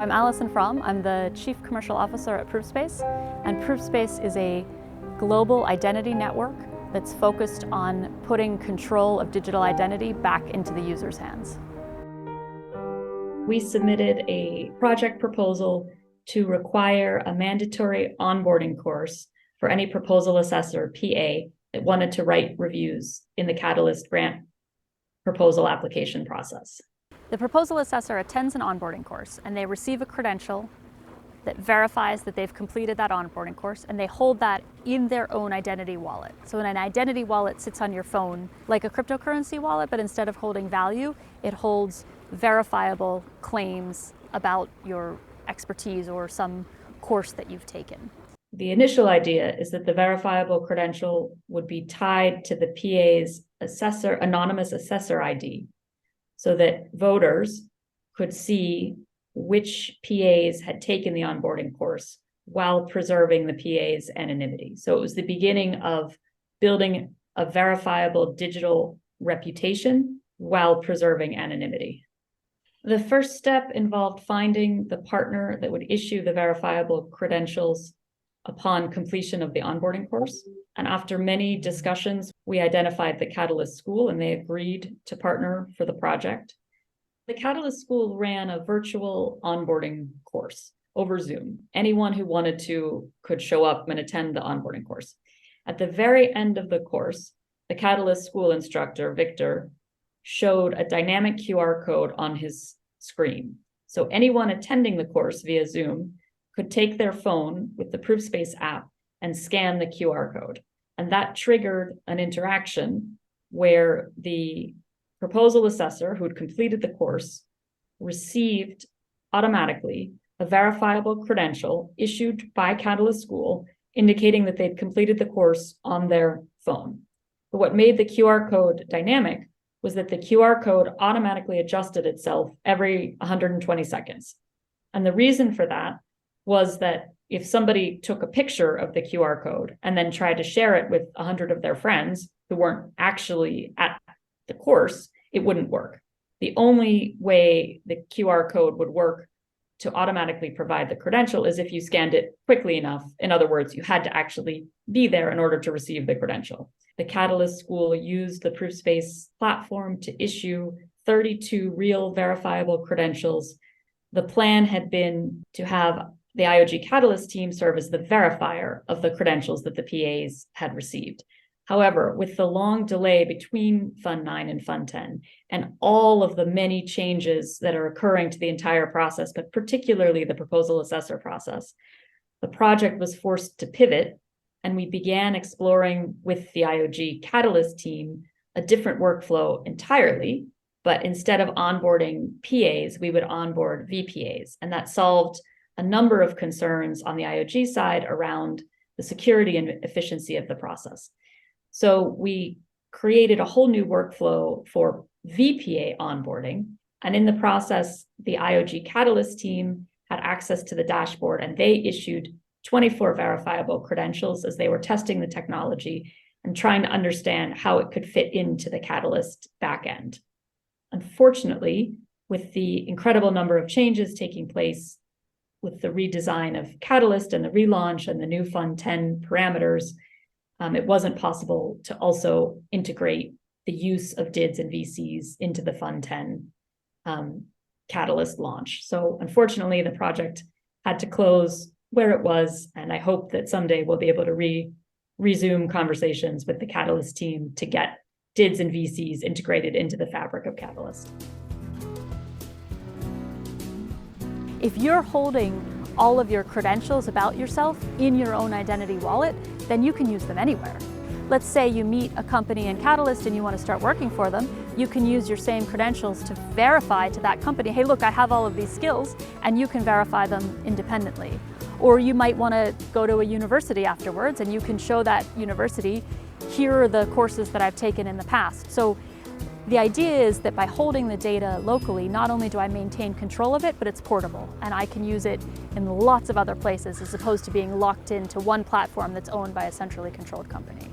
I'm Allison Fromm. I'm the Chief Commercial Officer at PRISM, and PRISM is a global identity network that's focused on putting control of digital identity back into the user's hands. We submitted a project proposal to require a mandatory onboarding course for any proposal assessor, PA, that wanted to write reviews in the Catalyst grant proposal application process. The proposal assessor attends an onboarding course and they receive a credential that verifies that they've completed that onboarding course, and they hold that in their own identity wallet. So an identity wallet sits on your phone like a cryptocurrency wallet, but instead of holding value, it holds verifiable claims about your expertise or some course that you've taken. The initial idea is that the verifiable credential would be tied to the PA's anonymous assessor ID, so that voters could see which PAs had taken the onboarding course while preserving the PA's anonymity. So it was the beginning of building a verifiable digital reputation while preserving anonymity. The first step involved finding the partner that would issue the verifiable credentials upon completion of the onboarding course. And after many discussions, we identified the Catalyst School, and they agreed to partner for the project. The Catalyst School ran a virtual onboarding course over Zoom. Anyone who wanted to could show up and attend the onboarding course. At the very end of the course, the Catalyst School instructor, Victor, showed a dynamic QR code on his screen. So anyone attending the course via Zoom could take their phone with the PRISM app and scan the QR code. And that triggered an interaction where the proposal assessor who had completed the course received automatically a verifiable credential issued by Catalyst School indicating that they'd completed the course on their phone. But what made the QR code dynamic was that the QR code automatically adjusted itself every 120 seconds. And the reason for that was that if somebody took a picture of the QR code and then tried to share it with 100 of their friends who weren't actually at the course, it wouldn't work. The only way the QR code would work to automatically provide the credential is if you scanned it quickly enough. In other words, you had to actually be there in order to receive the credential. The Catalyst School used the PRISM platform to issue 32 real verifiable credentials. The plan had been to have the IOG Catalyst team serve as the verifier of the credentials that the PAs had received. However, with the long delay between Fund 9 and Fund 10 and all of the many changes that are occurring to the entire process, but particularly the proposal assessor process, the project was forced to pivot, and we began exploring with the IOG Catalyst team a different workflow entirely. But instead of onboarding PAs, we would onboard VPAs, and that solved a number of concerns on the IOG side around the security and efficiency of the process. So we created a whole new workflow for VPA onboarding. And in the process, the IOG Catalyst team had access to the dashboard, and they issued 24 verifiable credentials as they were testing the technology and trying to understand how it could fit into the Catalyst backend. Unfortunately, with the incredible number of changes taking place with the redesign of Catalyst and the relaunch and the new Fund 10 parameters, it wasn't possible to also integrate the use of DIDs and VCs into the Fund 10 Catalyst launch. So unfortunately, the project had to close where it was, and I hope that someday we'll be able to resume conversations with the Catalyst team to get DIDs and VCs integrated into the fabric of Catalyst. If you're holding all of your credentials about yourself in your own identity wallet, then you can use them anywhere. Let's say you meet a company in Catalyst and you want to start working for them, you can use your same credentials to verify to that company, hey, look, I have all of these skills, and you can verify them independently. Or you might want to go to a university afterwards and you can show that university, here are the courses that I've taken in the past. So the idea is that by holding the data locally, not only do I maintain control of it, but it's portable, and I can use it in lots of other places as opposed to being locked into one platform that's owned by a centrally controlled company.